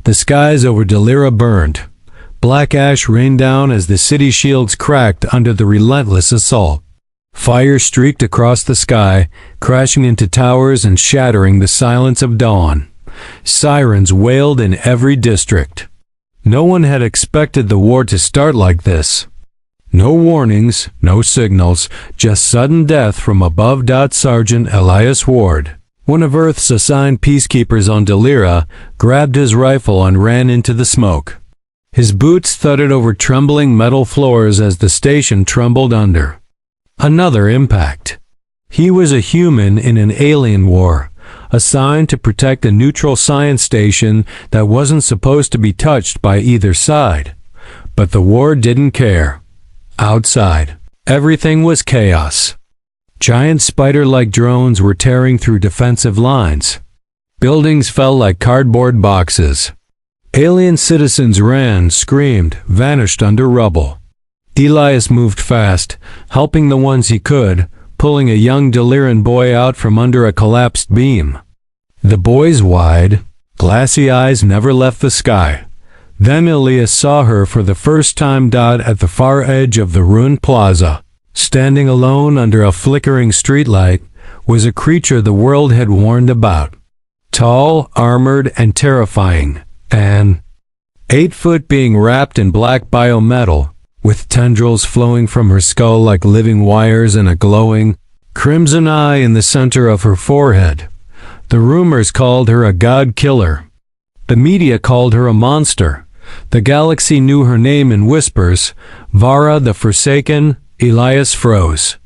The skies over Delira burned. Black ash rained down as the city shields cracked under the relentless assault. Fire streaked across the sky, crashing into towers and shattering the silence of dawn. Sirens wailed in every district. No one had expected the war to start like this. No warnings, no signals, just sudden death from above. Sergeant Elias Ward, one of Earth's assigned peacekeepers on Delira, grabbed his rifle and ran into the smoke. His boots thudded over trembling metal floors as the station trembled under. Another impact. He was a human in an alien war, assigned to protect a neutral science station that wasn't supposed to be touched by either side. But the war didn't care. Outside, everything was chaos. Giant spider-like drones were tearing through defensive lines. Buildings fell like cardboard boxes. Alien citizens ran, screamed, vanished under rubble. Elias moved fast, helping the ones he could, pulling a young Deliran boy out from under a collapsed beam. The boy's wide, glassy eyes never left the sky. Then Elias saw her for the first time. At the far edge of the ruined plaza, standing alone under a flickering streetlight, was a creature the world had warned about. Tall, armored, and terrifying. An 8-foot being wrapped in black biometal, with tendrils flowing from her skull like living wires and a glowing, crimson eye in the center of her forehead. The rumors called her a god killer. The media called her a monster. The galaxy knew her name in whispers. Vara the Forsaken. Elias froze.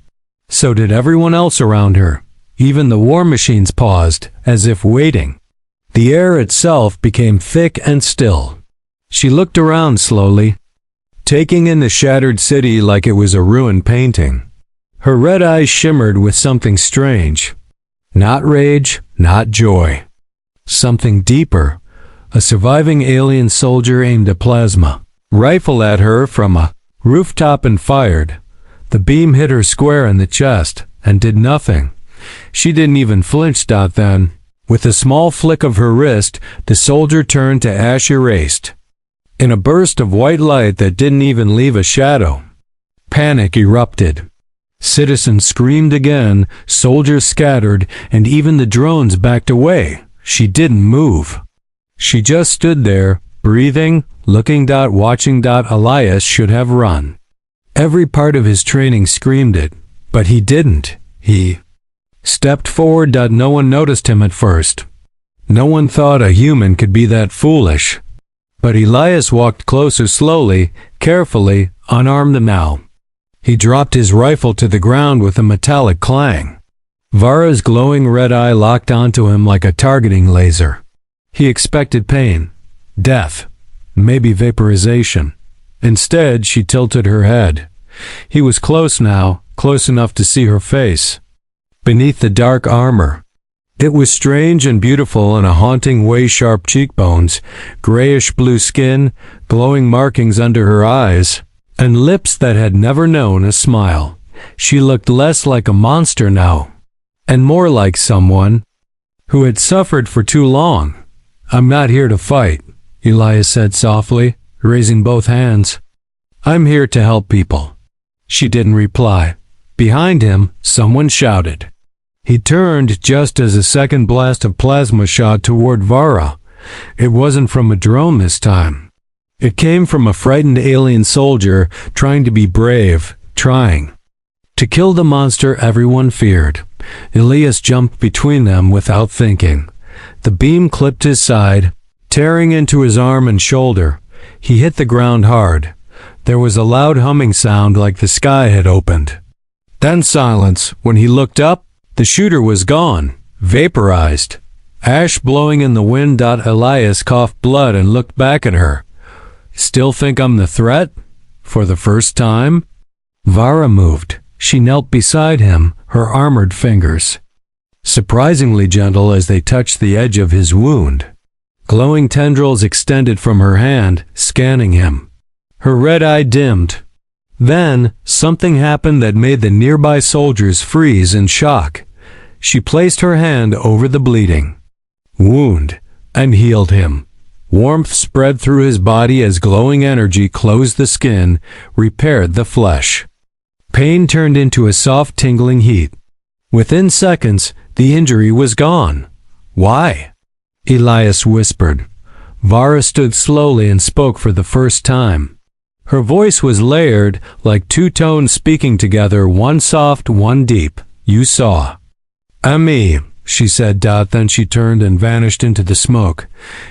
So did everyone else around her. Even the war machines paused, as if waiting. The air itself became thick and still. She looked around slowly, taking in the shattered city like it was a ruined painting. Her red eyes shimmered with something strange. Not rage, not joy. Something deeper. A surviving alien soldier aimed a plasma rifle at her from a rooftop and fired. The beam hit her square in the chest and did nothing. She didn't even flinch. Then, with a small flick of her wrist, the soldier turned to ash erased. In a burst of white light that didn't even leave a shadow, panic erupted. Citizens screamed again, soldiers scattered, and even the drones backed away. She didn't move. She just stood there, breathing, looking. Watching. Elias should have run. Every part of his training screamed it, but he didn't. He stepped forward. No one noticed him at first. No one thought a human could be that foolish. But Elias walked closer slowly, carefully, unarmed now. He dropped his rifle to the ground with a metallic clang. Vara's glowing red eye locked onto him like a targeting laser. He expected pain, death, maybe vaporization. Instead, she tilted her head. He was close now, close enough to see her face. Beneath the dark armor, it was strange and beautiful in a haunting way. Sharp cheekbones, grayish-blue skin, glowing markings under her eyes, and lips that had never known a smile. She looked less like a monster now, and more like someone who had suffered for too long. "I'm not here to fight," Elias said softly, raising both hands. "I'm here to help people." She didn't reply. Behind him, someone shouted. He turned just as a second blast of plasma shot toward Vara. It wasn't from a drone this time. It came from a frightened alien soldier trying to be brave, trying to kill the monster everyone feared. Elias jumped between them without thinking. The beam clipped his side, tearing into his arm and shoulder. He hit the ground hard. There was a loud humming sound like the sky had opened. Then silence. When he looked up, the shooter was gone, vaporized. Ash blowing in the wind. Elias coughed blood and looked back at her. "Still think I'm the threat? For the first time?" Vara moved. She knelt beside him, her armored fingers surprisingly gentle as they touched the edge of his wound. Glowing tendrils extended from her hand, scanning him. Her red eye dimmed. Then, something happened that made the nearby soldiers freeze in shock. She placed her hand over the bleeding wound and healed him. Warmth spread through his body as glowing energy closed the skin, repaired the flesh. Pain turned into a soft tingling heat. Within seconds, the injury was gone. Why? Elias whispered. Vara stood slowly and spoke for the first time. Her voice was layered, like two tones speaking together, one soft, one deep. You saw. Ami, she said. Then she turned and vanished into the smoke.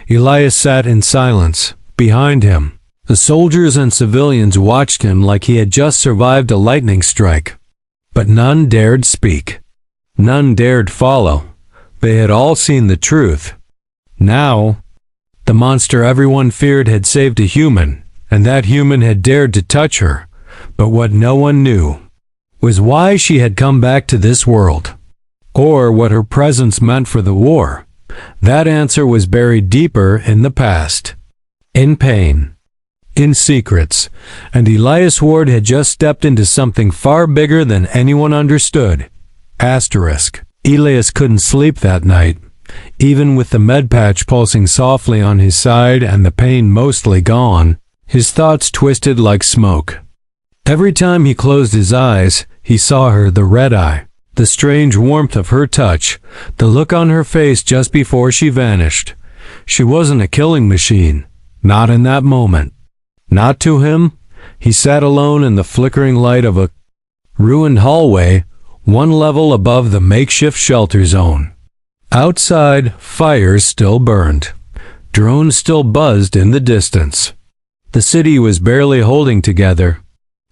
Elias sat in silence. Behind him, the soldiers and civilians watched him like he had just survived a lightning strike. But none dared speak. None dared follow. They had all seen the truth. Now, the monster everyone feared had saved a human, and that human had dared to touch her. But what no one knew was why she had come back to this world, or what her presence meant for the war. That answer was buried deeper in the past, in pain, in secrets, and Elias Ward had just stepped into something far bigger than anyone understood. Asterisk. Elias couldn't sleep that night, even with the med patch pulsing softly on his side and the pain mostly gone. His thoughts twisted like smoke. Every time he closed his eyes, he saw her, the red eye, the strange warmth of her touch, the look on her face just before she vanished. She wasn't a killing machine, not in that moment. Not to him. He sat alone in the flickering light of a ruined hallway, one level above the makeshift shelter zone. Outside, fires still burned. Drones still buzzed in the distance. The city was barely holding together.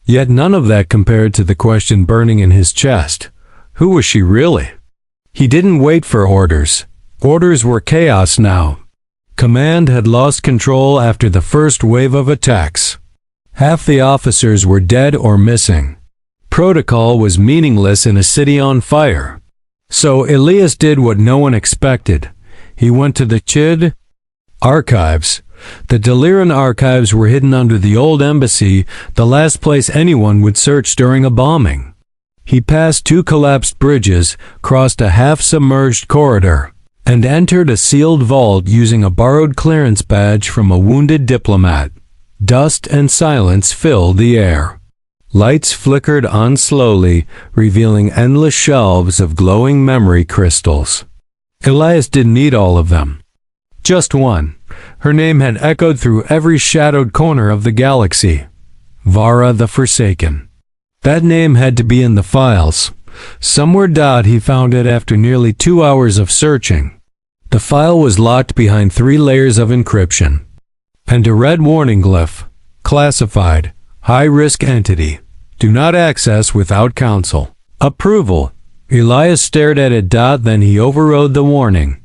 Yet none of that compared to the question burning in his chest. Who was she really? He didn't wait for orders. Orders were chaos now. Command had lost control after the first wave of attacks. Half the officers were dead or missing. Protocol was meaningless in a city on fire. So Elias did what no one expected. He went to the Chid archives. The Deliran archives were hidden under the old embassy, the last place anyone would search during a bombing. He passed two collapsed bridges, crossed a half-submerged corridor, and entered a sealed vault using a borrowed clearance badge from a wounded diplomat. Dust and silence filled the air. Lights flickered on slowly, revealing endless shelves of glowing memory crystals. Elias didn't need all of them. Just one. Her name had echoed through every shadowed corner of the galaxy. Vara the Forsaken. That name had to be in the files. Somewhere. He found it after nearly 2 hours of searching. The file was locked behind 3 layers of encryption. And a red warning glyph. Classified. High-risk entity. Do not access without counsel. Approval. Elias stared at it. Then he overrode the warning.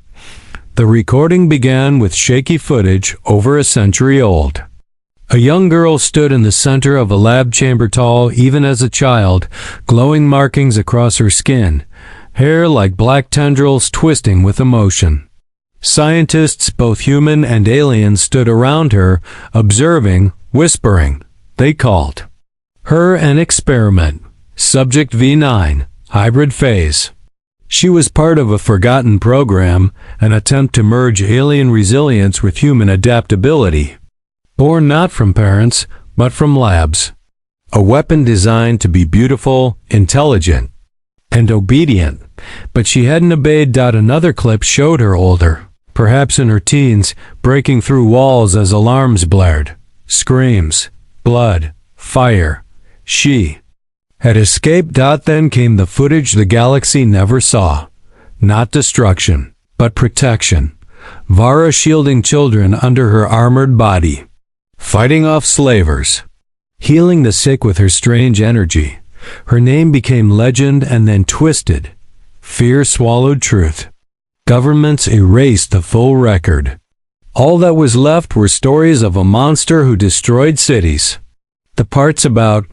The recording began with shaky footage over a century old. A young girl stood in the center of a lab chamber, tall even as a child, glowing markings across her skin, hair like black tendrils twisting with emotion. Scientists, both human and alien, stood around her, observing, whispering. They called her an experiment. Subject V9, hybrid phase. She was part of a forgotten program, an attempt to merge alien resilience with human adaptability. Born not from parents, but from labs. A weapon designed to be beautiful, intelligent, and obedient. But she hadn't obeyed. Another clip showed her older, perhaps in her teens, breaking through walls as alarms blared. Screams, blood, fire. She had escaped. Then came the footage the galaxy never saw. Not destruction, but protection. Vara shielding children under her armored body. Fighting off slavers. Healing the sick with her strange energy. Her name became legend and then twisted. Fear swallowed truth. Governments erased the full record. All that was left were stories of a monster who destroyed cities. The parts about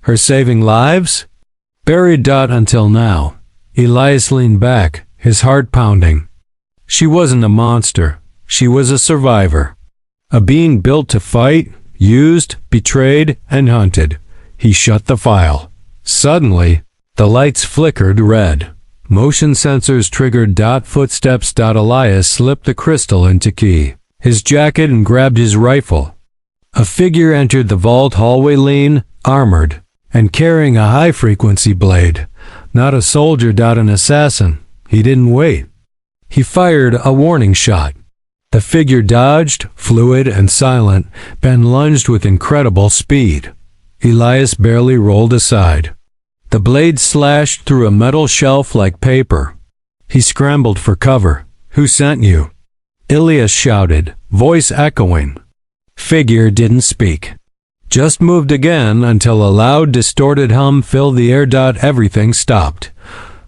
her saving lives? Buried. Until now. Elias leaned back, his heart pounding. She wasn't a monster. She was a survivor. A being built to fight, used, betrayed, and hunted. He shut the file. Suddenly, the lights flickered red. Motion sensors triggered. Footsteps. Elias slipped the crystal into key. his jacket and grabbed his rifle. A figure entered the vault hallway lean, armored, and carrying a high-frequency blade. Not a soldier, not an assassin. He didn't wait. He fired a warning shot. The figure dodged, fluid and silent, then lunged with incredible speed. Elias barely rolled aside. The blade slashed through a metal shelf like paper. He scrambled for cover. "Who sent you?" Elias shouted, voice echoing. Figure didn't speak. Just moved again until a loud, distorted hum filled the air. Everything stopped.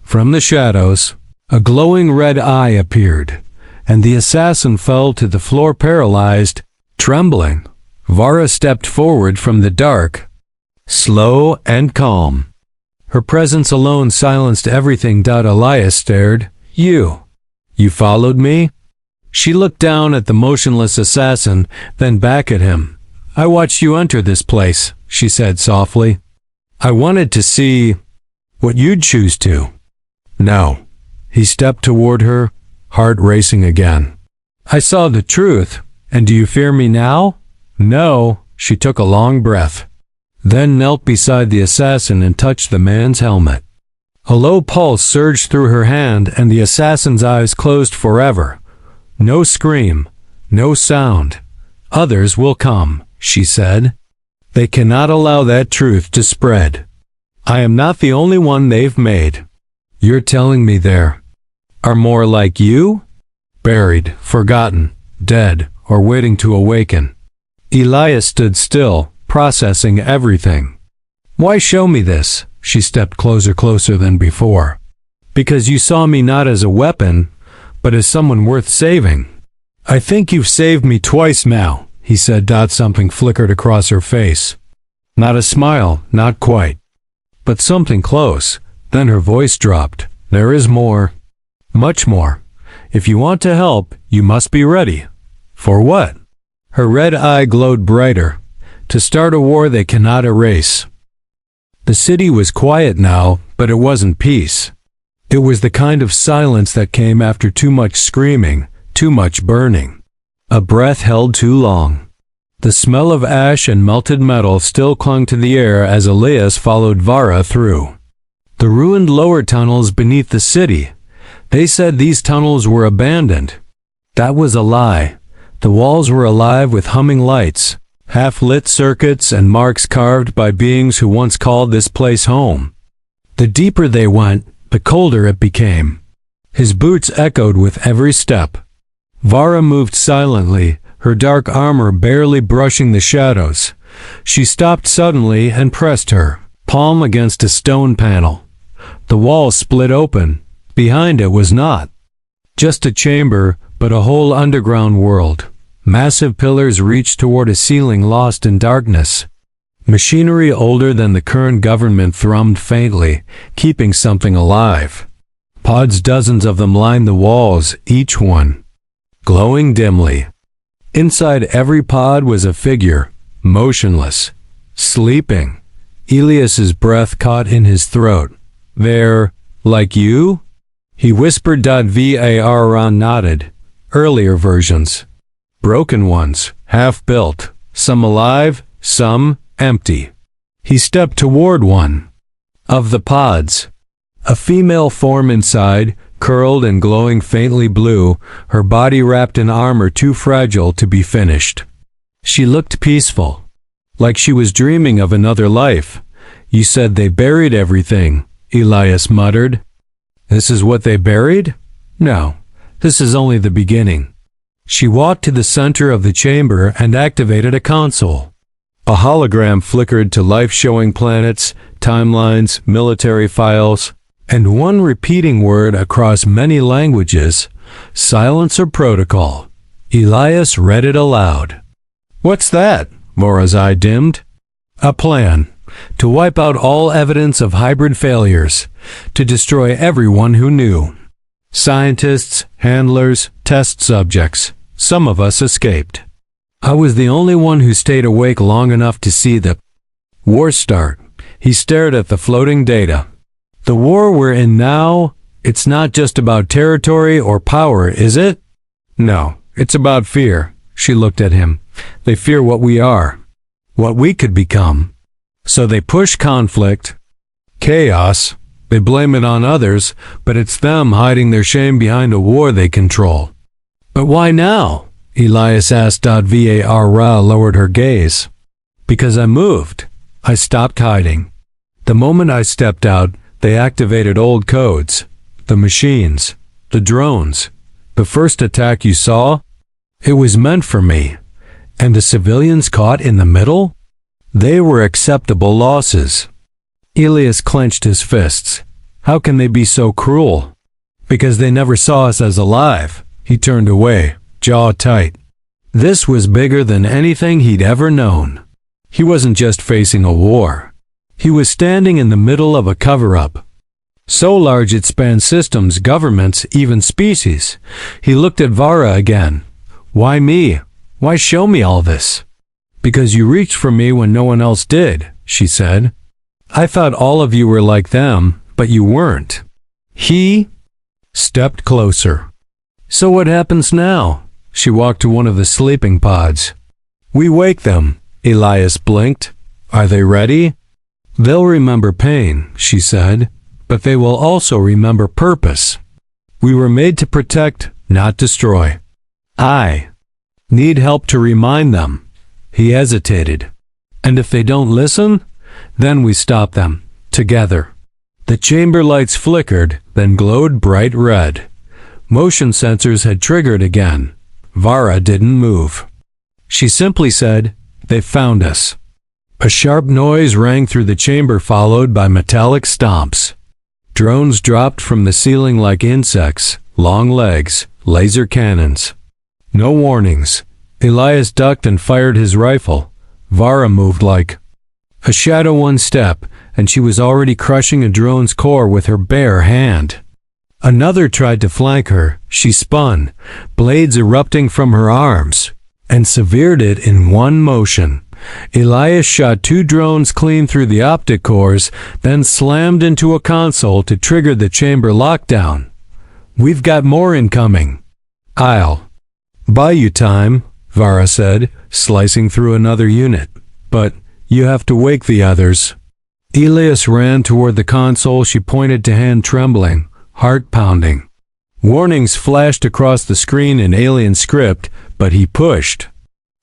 From the shadows, a glowing red eye appeared, and the assassin fell to the floor paralyzed, trembling. Vara stepped forward from the dark, slow and calm. Her presence alone silenced everything. Elias stared. You followed me?" She looked down at the motionless assassin, then back at him. "I watched you enter this place," she said softly. "I wanted to see what you'd choose to." "No." He stepped toward her, heart racing again. "I saw the truth, and do you fear me now?" "No." She took a long breath, then knelt beside the assassin and touched the man's helmet. A low pulse surged through her hand, and the assassin's eyes closed forever. "No scream, no sound. Others will come," she said. "They cannot allow that truth to spread. I am not the only one they've made. You're telling me there are more like you? Buried, forgotten, dead, or waiting to awaken." Elias stood still, processing everything. "Why show me this?" She stepped closer than before. "Because you saw me not as a weapon, but as someone worth saving." "I think you've saved me twice now," he said. Something flickered across her face. Not a smile, not quite, but something close. Then her voice dropped. "There is more. Much more. If you want to help, you must be ready." "For what?" Her red eye glowed brighter. "To start a war they cannot erase." The city was quiet now, but it wasn't peace. It was the kind of silence that came after too much screaming, too much burning. A breath held too long. The smell of ash and melted metal still clung to the air as Elias followed Vara through the ruined lower tunnels beneath the city. They said these tunnels were abandoned. That was a lie. The walls were alive with humming lights, half-lit circuits, and marks carved by beings who once called this place home. The deeper they went, the colder it became. His boots echoed with every step. Vara moved silently, her dark armor barely brushing the shadows. She stopped suddenly and pressed her palm against a stone panel. The wall split open. Behind it was not just a chamber, but a whole underground world. Massive pillars reached toward a ceiling lost in darkness. Machinery older than the current government thrummed faintly, keeping something alive. Pods, dozens of them, lined the walls, each one glowing dimly. Inside every pod was a figure, motionless, sleeping. Elias's breath caught in his throat. "They're like you?" He whispered. Vara nodded. "Earlier versions. Broken ones, half-built, some alive, some empty." He stepped toward one of the pods. A female form inside, curled and glowing faintly blue, her body wrapped in armor too fragile to be finished. She looked peaceful, like she was dreaming of another life. "You said they buried everything," Elias muttered. "This is what they buried? No, this is only the beginning." She walked to the center of the chamber and activated a console. A hologram flickered to life, showing planets, timelines, military files, and one repeating word across many languages: "Silence or protocol." Elias read it aloud. "What's that?" Vara's eye dimmed. "A plan. To wipe out all evidence of hybrid failures. To destroy everyone who knew. Scientists, handlers, test subjects. Some of us escaped. I was the only one who stayed awake long enough to see the war start." He stared at the floating data. "The war we're in now, it's not just about territory or power, is it?" "No, it's about fear. She looked at him. They fear what we are, what we could become. So they push conflict, chaos. They blame it on others, but it's them hiding their shame behind a war they control. But why now? Elias asked. Vara lowered her gaze. Because I moved. I stopped hiding. The moment I stepped out, they activated old codes. The machines. The drones. The first attack you saw? It was meant for me. And the civilians caught in the middle? They were acceptable losses. Elias clenched his fists. How can they be so cruel? Because they never saw us as alive. He turned away, jaw tight. This was bigger than anything he'd ever known. He wasn't just facing a war. He was standing in the middle of a cover-up. So large it spanned systems, governments, even species. He looked at Vara again. Why me? Why show me all this? Because you reached for me when no one else did, she said. I thought all of you were like them, but you weren't. He stepped closer. So what happens now? She walked to one of the sleeping pods. We wake them. Elias blinked. Are they ready? They'll remember pain, she said, but they will also remember purpose. We were made to protect, not destroy. I need help to remind them. He hesitated. And if they don't listen, then we stop them, together. The chamber lights flickered, then glowed bright red. Motion sensors had triggered again. Vara didn't move. She simply said, "They found us." A sharp noise rang through the chamber, followed by metallic stomps. Drones dropped from the ceiling like insects, long legs, laser cannons. No warnings. Elias ducked and fired his rifle. Vara moved like a shadow one step, and she was already crushing a drone's core with her bare hand. Another tried to flank her. She spun, blades erupting from her arms, and severed it in one motion. Elias shot 2 drones clean through the optic cores, then slammed into a console to trigger the chamber lockdown. We've got more incoming. I'll buy you time, Vara said, slicing through another unit. But you have to wake the others. Elias ran toward the console. She pointed to hand trembling, heart pounding. Warnings flashed across the screen in alien script, but he pushed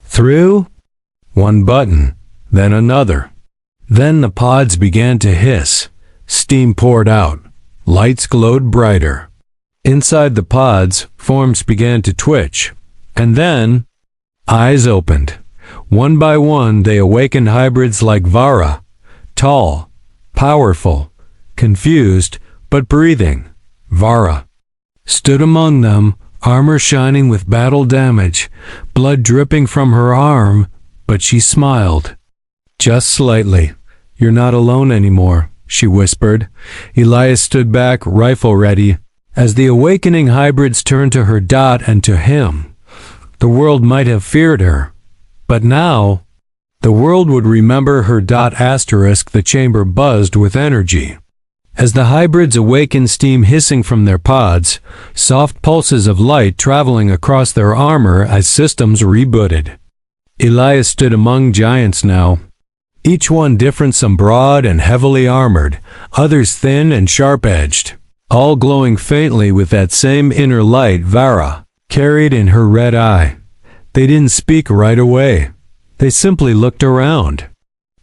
through. One button, then another. Then the pods began to hiss. Steam poured out. Lights glowed brighter. Inside the pods, forms began to twitch. And then, eyes opened. One by one, they awakened hybrids like Vara. Tall, powerful, confused, but breathing. Vara stood among them, armor shining with battle damage, blood dripping from her arm, but she smiled. Just slightly. You're not alone anymore, she whispered. Elias stood back, rifle ready, as the awakening hybrids turned to her and to him. The world might have feared her, but now, the world would remember her. The chamber buzzed with energy. As the hybrids awakened, steam hissing from their pods, soft pulses of light traveling across their armor as systems rebooted. Elias stood among giants now. Each one different, some broad and heavily armored, others thin and sharp-edged, all glowing faintly with that same inner light Vara carried in her red eye. They didn't speak right away. They simply looked around.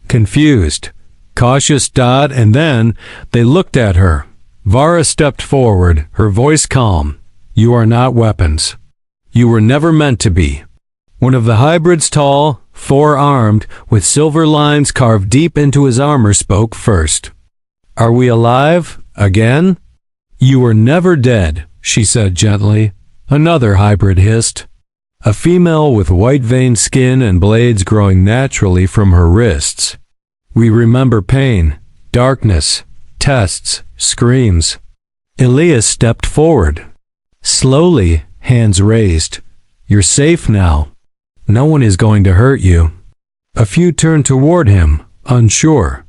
Confused, cautious, and then they looked at her. Vara stepped forward, her voice calm. You are not weapons. You were never meant to be. One of the hybrids, tall, 4-armed, with silver lines carved deep into his armor, spoke first. Are we alive? Again? You were never dead, she said gently. Another hybrid hissed. A female with white-veined skin and blades growing naturally from her wrists. We remember pain, darkness, tests, screams. Elias stepped forward. Slowly, hands raised. You're safe now. No one is going to hurt you. A few turned toward him, unsure.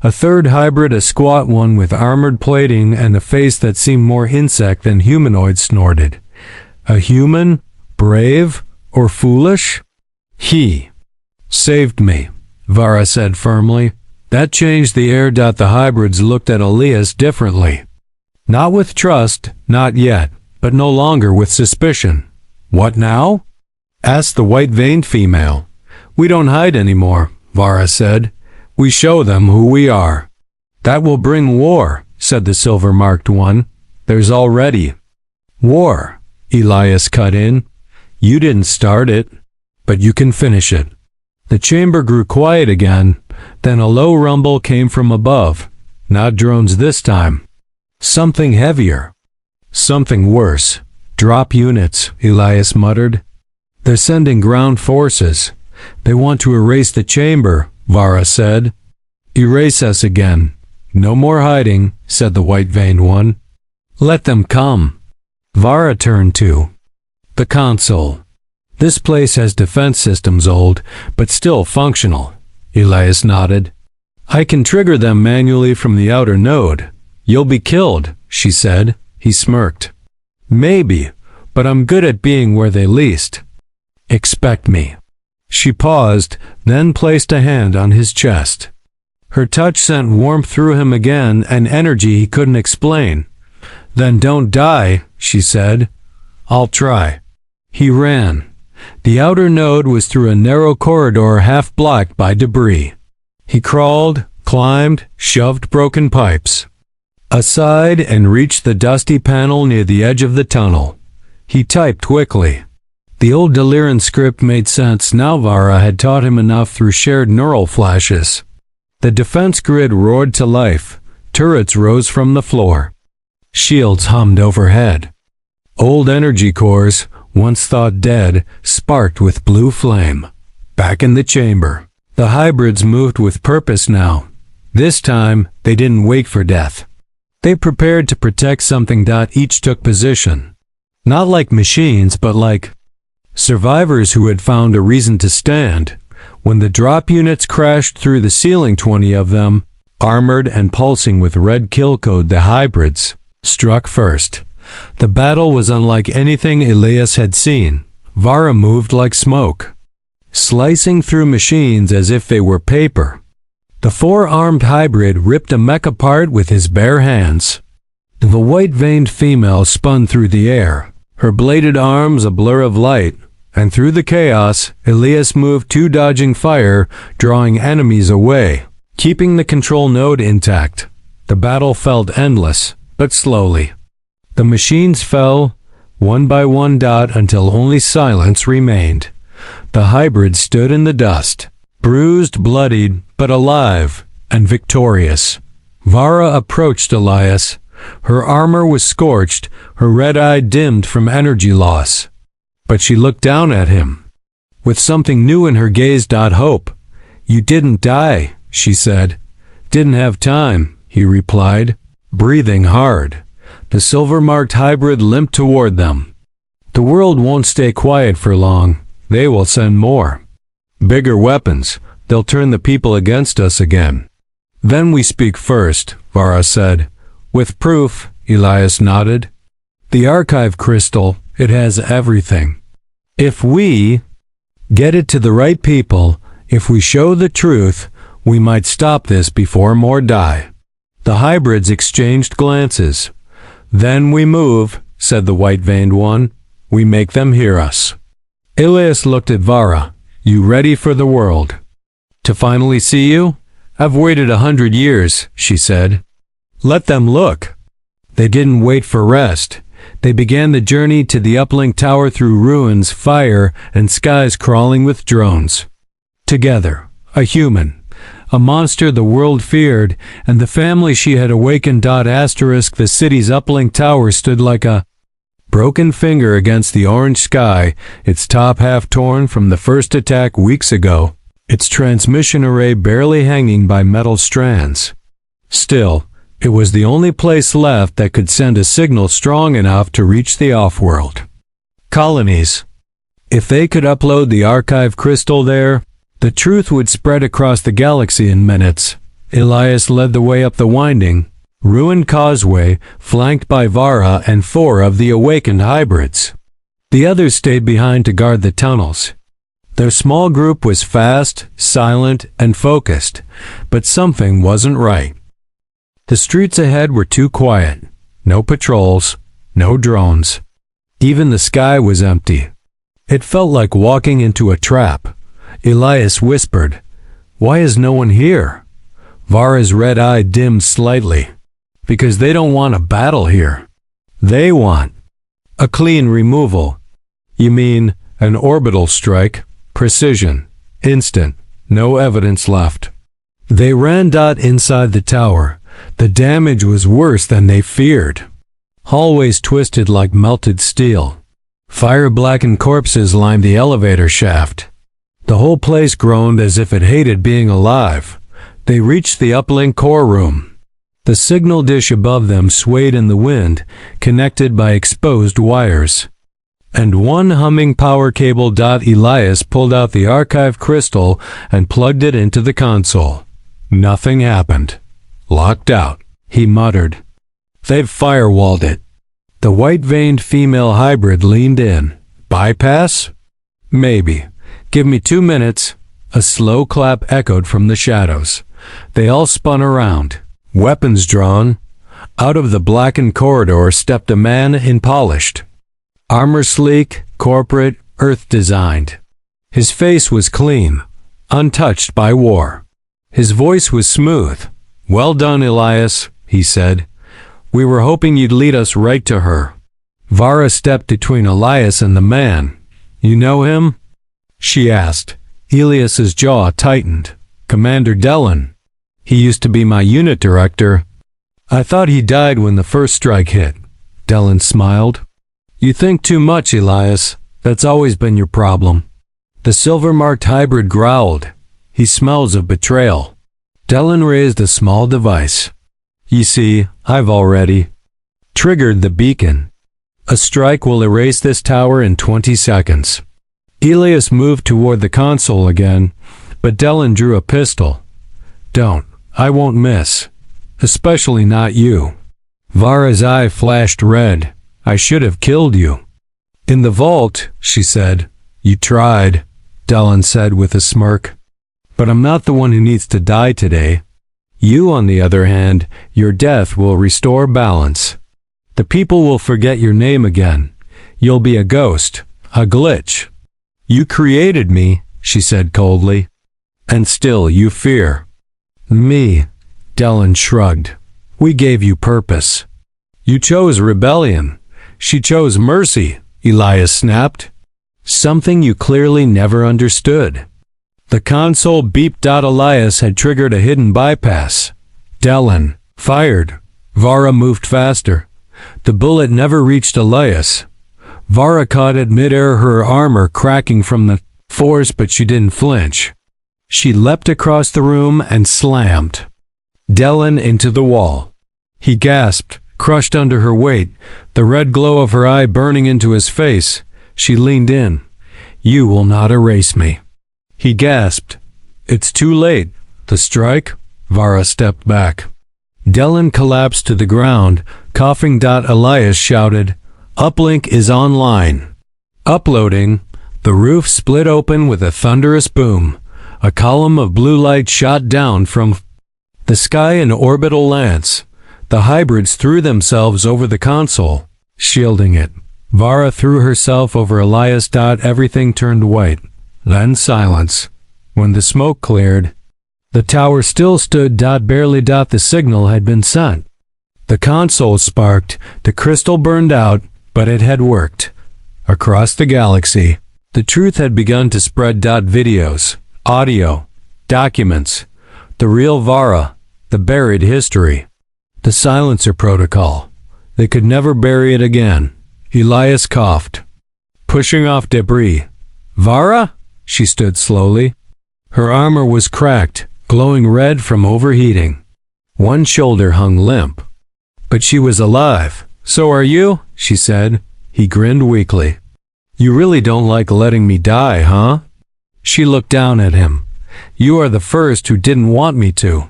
A third hybrid, a squat one with armored plating and a face that seemed more insect than humanoid, snorted. A human? Brave? or foolish? He saved me, Vara said firmly. That changed the air. The hybrids looked at Elias differently. Not with trust, not yet, but no longer with suspicion. What now? Asked the white-veined female. We don't hide anymore, Vara said. We show them who we are. That will bring war, said the silver-marked one. There's already war, Elias cut in. You didn't start it, but you can finish it. The chamber grew quiet again, then a low rumble came from above. Not drones this time. Something heavier. Something worse. Drop units, Elias muttered. They're sending ground forces. They want to erase the chamber, Vara said. Erase us again. No more hiding, said the white-veined one. Let them come. Vara turned to the console. This place has defense systems old, but still functional. Elias nodded. I can trigger them manually from the outer node. You'll be killed, she said. He smirked. Maybe, but I'm good at being where they least expect me. She paused, then placed a hand on his chest. Her touch sent warmth through him again, and energy he couldn't explain. Then don't die, she said. I'll try. He ran. The outer node was through a narrow corridor half blocked by debris. He crawled, climbed, shoved broken pipes aside, and reached the dusty panel near the edge of the tunnel. He typed quickly. The old Deliran script made sense now. Vara had taught him enough through shared neural flashes. The defense grid roared to life. Turrets rose from the floor. Shields hummed overhead. Old energy cores, once thought dead, sparked with blue flame. Back in the chamber, the hybrids moved with purpose now. This time, they didn't wait for death. They prepared to protect something. Each took position. Not like machines, but like survivors who had found a reason to stand. When the drop units crashed through the ceiling, 20 of them, armored and pulsing with red kill code, the hybrids, struck first. The battle was unlike anything Elias had seen. Vara moved like smoke, slicing through machines as if they were paper. The four-armed hybrid ripped a mech apart with his bare hands. The white-veined female spun through the air, her bladed arms a blur of light, and through the chaos, Elias moved to dodging fire, drawing enemies away, keeping the control node intact. The battle felt endless, but slowly. The machines fell, one by one, until only silence remained. The hybrid stood in the dust, bruised, bloodied, but alive and victorious. Vara approached Elias. Her armor was scorched, her red eye dimmed from energy loss. But she looked down at him, with something new in her gaze. Hope. You didn't die, she said. Didn't have time, he replied, breathing hard. The silver-marked hybrid limped toward them. The world won't stay quiet for long. They will send more. Bigger weapons. They'll turn the people against us again. Then we speak first, Vara said. With proof, Elias nodded. The archive crystal, it has everything. If we get it to the right people, if we show the truth, we might stop this before more die. The hybrids exchanged glances. Then we move, said the white-veined one. We make them hear us. Elias looked at Vara. You ready for the world? To finally see you? I've waited 100 years, she said. Let them look. They didn't wait for rest. They began the journey to the uplink tower through ruins, fire, and skies crawling with drones. Together, a human, a monster the world feared, and the family she had awakened. The city's uplink tower stood like a broken finger against the orange sky, its top half torn from the first attack weeks ago, its transmission array barely hanging by metal strands. Still, it was the only place left that could send a signal strong enough to reach the off-world colonies. If they could upload the archive crystal there, the truth would spread across the galaxy in minutes. Elias led the way up the winding, ruined causeway, flanked by Vara and 4 of the awakened hybrids. The others stayed behind to guard the tunnels. Their small group was fast, silent, and focused, but something wasn't right. The streets ahead were too quiet. No patrols, no drones. Even the sky was empty. It felt like walking into a trap. Elias whispered, "Why is no one here?" Vara's red eye dimmed slightly. "Because they don't want a battle here. They want a clean removal." "You mean an orbital strike? Precision. Instant. No evidence left." They ran inside the tower. The damage was worse than they feared. Hallways twisted like melted steel. Fire-blackened corpses lined the elevator shaft. The whole place groaned as if it hated being alive. They reached the uplink core room. The signal dish above them swayed in the wind, connected by exposed wires. And one humming power cable. Elias pulled out the archive crystal and plugged it into the console. Nothing happened. "Locked out," he muttered. "They've firewalled it." The white-veined female hybrid leaned in. "Bypass? Maybe. Give me 2 minutes." A slow clap echoed from the shadows. They all spun around, weapons drawn. Out of the blackened corridor stepped a man in polished armor, sleek, corporate, earth-designed. His face was clean, untouched by war. His voice was smooth. "Well done, Elias," he said. "We were hoping you'd lead us right to her." Vara stepped between Elias and the man. "You know him?" she asked. Elias's jaw tightened. "Commander Dellen. He used to be my unit director." "I thought he died when the first strike hit." Dellen smiled. "You think too much, Elias. That's always been your problem." The silver-marked hybrid growled. "He smells of betrayal." Dellen raised a small device. "You see, I've already triggered the beacon. A strike will erase this tower in 20 seconds. Elias moved toward the console again, but Dellen drew a pistol. "Don't. I won't miss. Especially not you." Vara's eye flashed red. "I should have killed you." "In the vault," she said. "You tried," Dellen said with a smirk. "But I'm not the one who needs to die today. You, on the other hand, your death will restore balance. The people will forget your name again. You'll be a ghost, a glitch." "You created me," she said coldly. "And still you fear." "Me," Dellen shrugged. "We gave you purpose. You chose rebellion. She chose mercy," Elias snapped. "Something you clearly never understood." The console beeped. Elias had triggered a hidden bypass. Dellen fired. Vara moved faster. The bullet never reached Elias. Vara caught it midair, her armor cracking from the force, but she didn't flinch. She leapt across the room and slammed Dellen into the wall. He gasped, crushed under her weight, the red glow of her eye burning into his face. She leaned in. "You will not erase me." He gasped. "It's too late." "The strike?" Vara stepped back. Dellen collapsed to the ground, coughing. Elias shouted, "Uplink is online." "Uploading." The roof split open with a thunderous boom. A column of blue light shot down from the sky, an orbital lance. The hybrids threw themselves over the console, shielding it. Vara threw herself over Elias. Everything turned white. Then silence. When the smoke cleared, the tower still stood. Barely. The signal had been sent. The console sparked, the crystal burned out, but it had worked. Across the galaxy, the truth had begun to spread. Videos, audio, documents, the real Vara, the buried history, the silencer protocol. They could never bury it again. Elias coughed, pushing off debris. "Vara?" She stood slowly. Her armor was cracked, glowing red from overheating. One shoulder hung limp. "But she was alive." "So are you," she said. He grinned weakly. "You really don't like letting me die, huh?" She looked down at him. "You are the first who didn't want me to."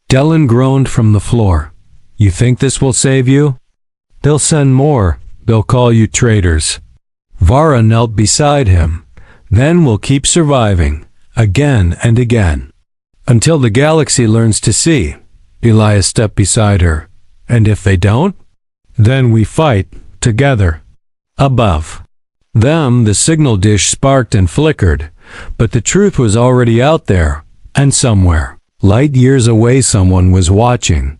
Dellen groaned from the floor. "You think this will save you?" "They'll send more. They'll call you traitors." Vara knelt beside him. Then we'll keep surviving, again and again. Until the galaxy learns to see. Elias stepped beside her. And if they don't? Then we fight, together. Above them, the signal dish sparked and flickered, but the truth was already out there, and somewhere, light years away, someone was watching.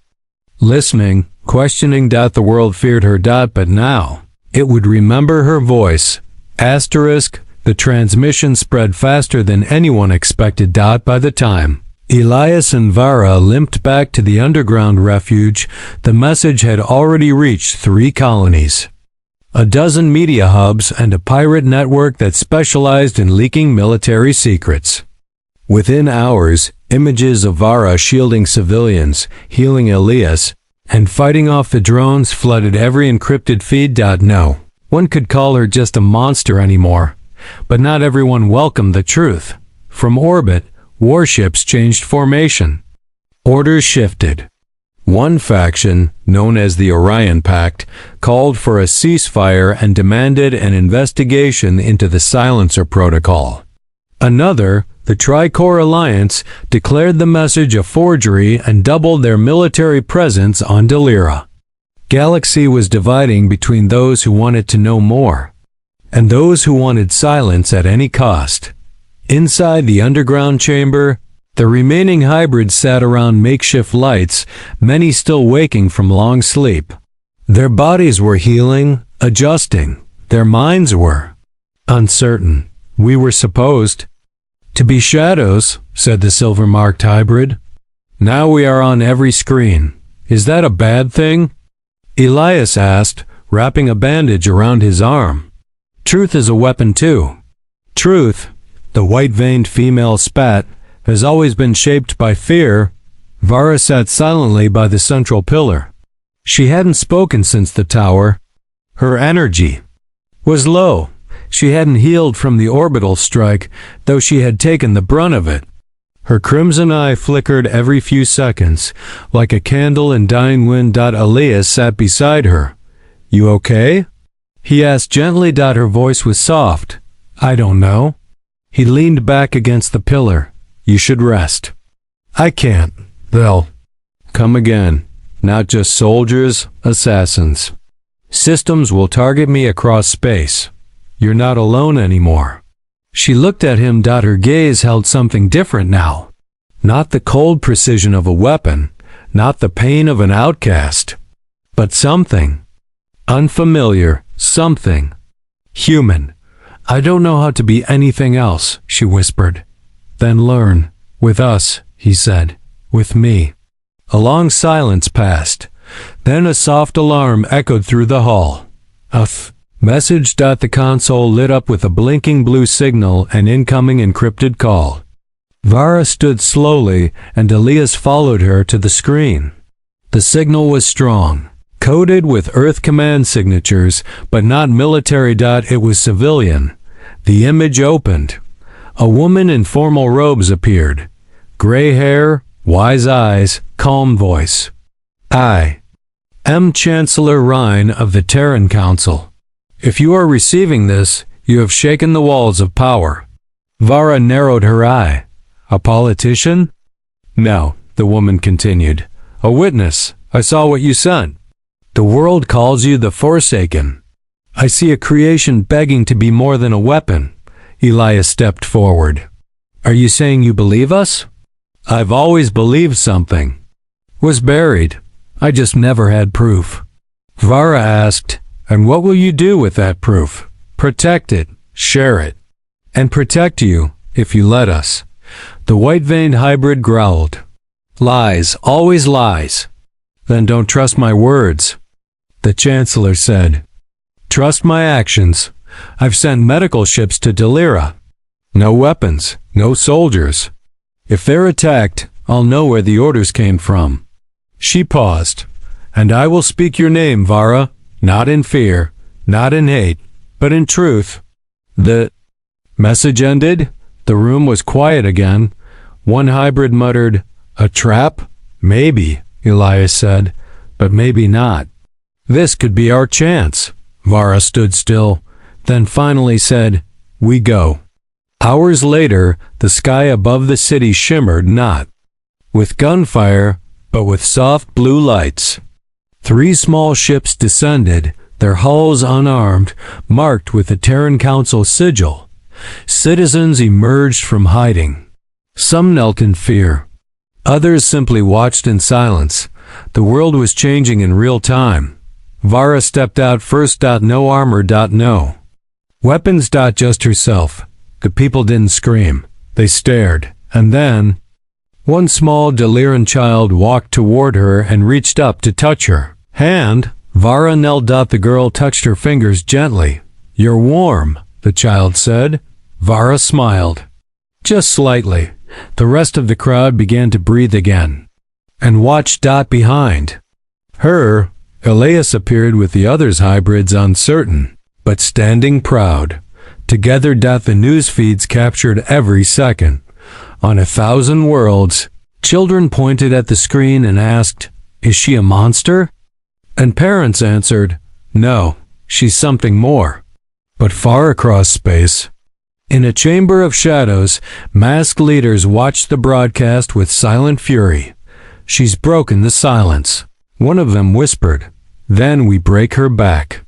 Listening, questioning. The world feared her. But now, it would remember her voice. Asterisk, the transmission spread faster than anyone expected. By the time Elias and Vara limped back to the underground refuge, the message had already reached 3 colonies, a dozen media hubs, and a pirate network that specialized in leaking military secrets. Within hours, images of Vara shielding civilians, healing Elias, and fighting off the drones flooded every encrypted feed. No one could call her just a monster anymore, but not everyone welcomed the truth. From orbit, warships changed formation. Orders shifted. One faction, known as the Orion Pact, called for a ceasefire and demanded an investigation into the Silencer Protocol. Another, the Tricore Alliance, declared the message a forgery and doubled their military presence on Delira. Galaxy was dividing between those who wanted to know more and those who wanted silence at any cost. Inside the underground chamber, the remaining hybrids sat around makeshift lights, many still waking from long sleep. Their bodies were healing, adjusting. Their minds were uncertain. We were supposed to be shadows, said the silver-marked hybrid. Now we are on every screen. Is that a bad thing? Elias asked, wrapping a bandage around his arm. Truth is a weapon too. Truth, the white-veined female spat, has always been shaped by fear. Vara sat silently by the central pillar. She hadn't spoken since the tower. Her energy was low. She hadn't healed from the orbital strike, though she had taken the brunt of it. Her crimson eye flickered every few seconds, like a candle in dying wind. Elias sat beside her. You okay? He asked gently. Her voice was soft. I don't know. He leaned back against the pillar. You should rest. I can't. They'll come again. Not just soldiers, assassins. Systems will target me across space. You're not alone anymore. She looked at him. Her gaze held something different now. Not the cold precision of a weapon, not the pain of an outcast, but something unfamiliar, something human. I don't know how to be anything else, she whispered. Then learn. With us, he said. With me. A long silence passed. Then a soft alarm echoed through the hall. Message. The console lit up with a blinking blue signal, an incoming encrypted call. Vara stood slowly, and Elias followed her to the screen. The signal was strong, coded with Earth command signatures, but not military. It was civilian. The image opened. A woman in formal robes appeared. Gray hair, wise eyes, calm voice. I am Chancellor Rhine of the Terran Council. If you are receiving this, you have shaken the walls of power. Vara narrowed her eye. A politician? No, the woman continued. A witness. I saw what you sent. The world calls you the Forsaken. I see a creation begging to be more than a weapon. Elias stepped forward. Are you saying you believe us? I've always believed something. Was buried. I just never had proof. Vara asked, and what will you do with that proof? Protect it, share it, and protect you, if you let us. The white-veined hybrid growled. Lies, always lies. Then don't trust my words. The Chancellor said. Trust my actions. I've sent medical ships to Delira. No weapons, no soldiers. If they're attacked, I'll know where the orders came from. She paused. And I will speak your name, Vara. Not in fear, not in hate, but in truth. The message ended. The room was quiet again. One hybrid muttered, A trap? Maybe, Elias said, but maybe not. This could be our chance. Vara stood still. then finally said, "We go." Hours later, the sky above the city shimmered not with gunfire, but with soft blue lights. 3 small ships descended, their hulls unarmed, marked with the Terran Council sigil. Citizens emerged from hiding. Some knelt in fear. Others simply watched in silence. The world was changing in real time. Vara stepped out first. No armor. No weapons. Just herself. The people didn't scream. They stared. And then one small Deliran child walked toward her and reached up to touch her hand. Vara knelt. The girl touched her fingers gently. "You're warm," the child said. Vara smiled. Just slightly. The rest of the crowd began to breathe again and watched. Behind her, Elias appeared with the others, hybrids uncertain, but standing proud. Together. The news feeds captured every second. On 1,000 worlds, children pointed at the screen and asked, "Is she a monster?" And parents answered, "No, she's something more." But far across space, in a chamber of shadows, masked leaders watched the broadcast with silent fury. "She's broken the silence," one of them whispered. "Then we break her back."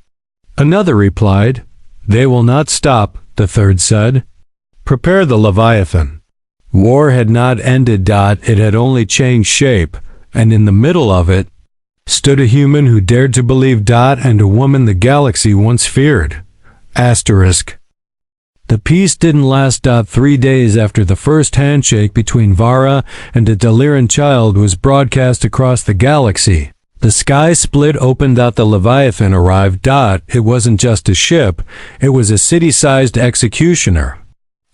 Another replied, "They will not stop," the third said. "Prepare the Leviathan." War had not ended. It had only changed shape, and in the middle of it stood a human who dared to believe. And a woman the galaxy once feared. Asterisk. The peace didn't last. 3 days after the first handshake between Vara and a Deliran child was broadcast across the galaxy, the sky split open. The Leviathan arrived. It wasn't just a ship, it was a city-sized executioner.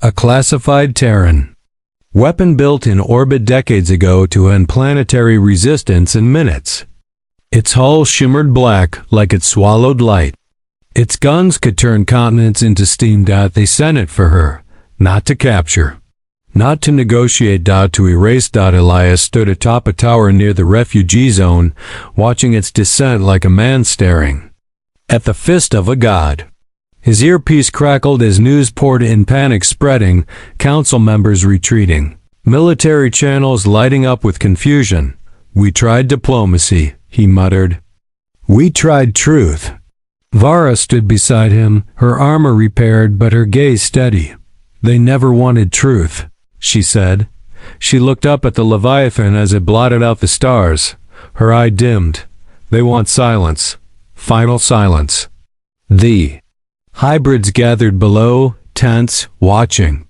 A classified Terran weapon built in orbit decades ago to end planetary resistance in minutes. Its hull shimmered black like it swallowed light. Its guns could turn continents into steam. They sent it for her, not to capture, not to negotiate. To erase. Elias stood atop a tower near the refugee zone, watching its descent like a man staring at the fist of a god. His earpiece crackled as news poured in, panic spreading, council members retreating, military channels lighting up with confusion. "We tried diplomacy," he muttered. "We tried truth." Vara stood beside him, her armor repaired but her gaze steady. "They never wanted truth," she said. She looked up at the Leviathan as it blotted out the stars. Her eye dimmed. "They want silence. Final silence." The hybrids gathered below, tense, watching.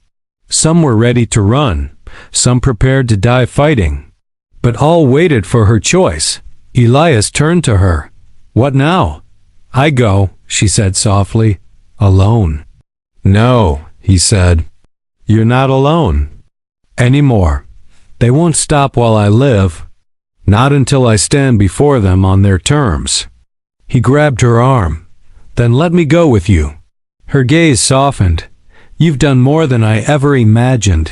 Some were ready to run, some prepared to die fighting. But all waited for her choice. Elias turned to her. "What now?" "I go," she said softly. "Alone." "No," he said. "You're not alone. Anymore. They won't stop while I live. Not until I stand before them on their terms." He grabbed her arm. "Then let me go with you." Her gaze softened. "You've done more than I ever imagined.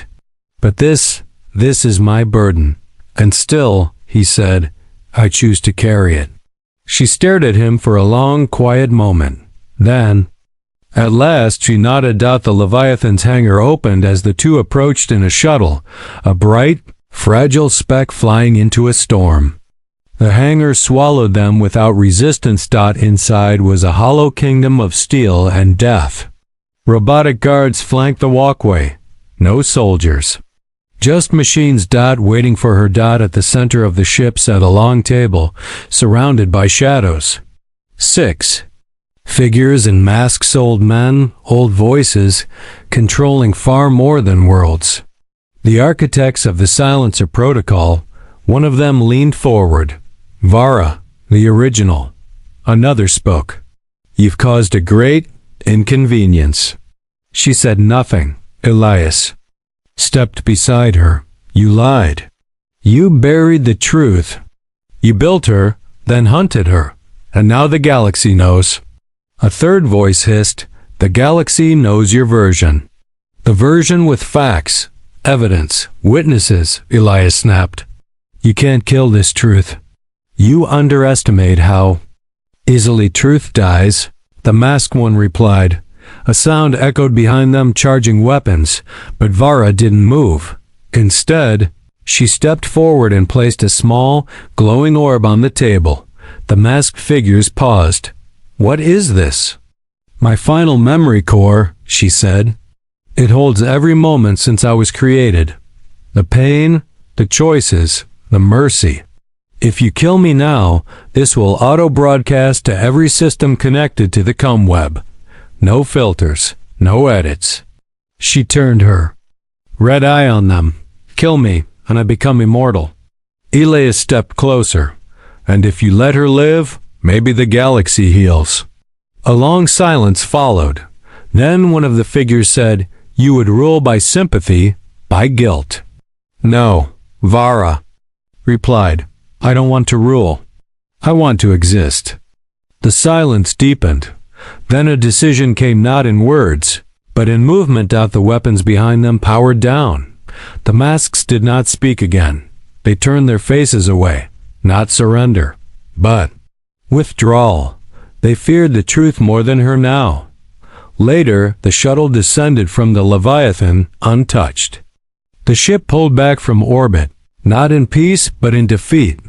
But this is my burden. And still," he said, "I choose to carry it." She stared at him for a long, quiet moment. Then, at last, she nodded. The Leviathan's hangar opened as the two approached in a shuttle, a bright, fragile speck flying into a storm. The hangar swallowed them without resistance. Inside was a hollow kingdom of steel and death. Robotic guards flanked the walkway. No soldiers. Just machines. Waiting for her. At the center of the ship sat a long table, surrounded by shadows. 6 figures in masks, old men, old voices, controlling far more than worlds. The architects of the Silencer Protocol. One of them leaned forward. "Vara, the original." Another spoke. "You've caused a great inconvenience." She said nothing. Elias stepped beside her. "You lied. You buried the truth. You built her, then hunted her, and now the galaxy knows." A third voice hissed, "The galaxy knows your version." "The version with facts, evidence, witnesses," Elias snapped. "You can't kill this truth. You underestimate how easily truth dies." The masked one replied, A sound echoed behind them, charging weapons, but Vara didn't move. Instead, she stepped forward and placed a small, glowing orb on the table. The masked figures paused. "What is this?" "My final memory core," she said. "It holds every moment since I was created. The pain, the choices, the mercy. If you kill me now, this will auto-broadcast to every system connected to the ComWeb. No filters, no edits." She turned her red eye on them. "Kill me, and I become immortal." Elias stepped closer. "And if you let her live, maybe the galaxy heals." A long silence followed. Then one of the figures said, "You would rule by sympathy, by guilt." "No," Vara replied. "I don't want to rule. I want to exist." The silence deepened. Then a decision came, not in words, but in movement out the weapons behind them powered down. The masks did not speak again. They turned their faces away. Not surrender, but withdrawal. They feared the truth more than her now. Later, the shuttle descended from the Leviathan untouched. The ship pulled back from orbit, not in peace but in defeat.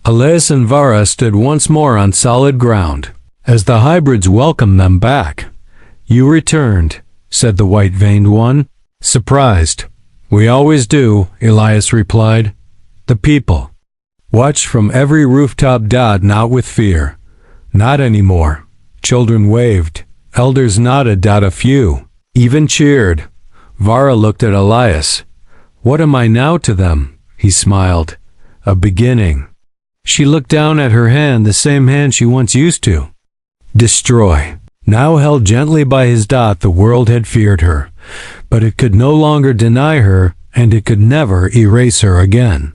Elias and Vara stood once more on solid ground, as the hybrids welcomed them back. "You returned," said the white-veined one, surprised. "We always do," Elias replied. The people watched from every rooftop dot, not with fear. Not anymore. Children waved. Elders nodded. A few even cheered. Vara looked at Elias. "What am I now to them?" He smiled. "A beginning." She looked down at her hand, the same hand she once used to. Destroy. Now held gently by his dot, the world had feared her, but it could no longer deny her, and it could never erase her again.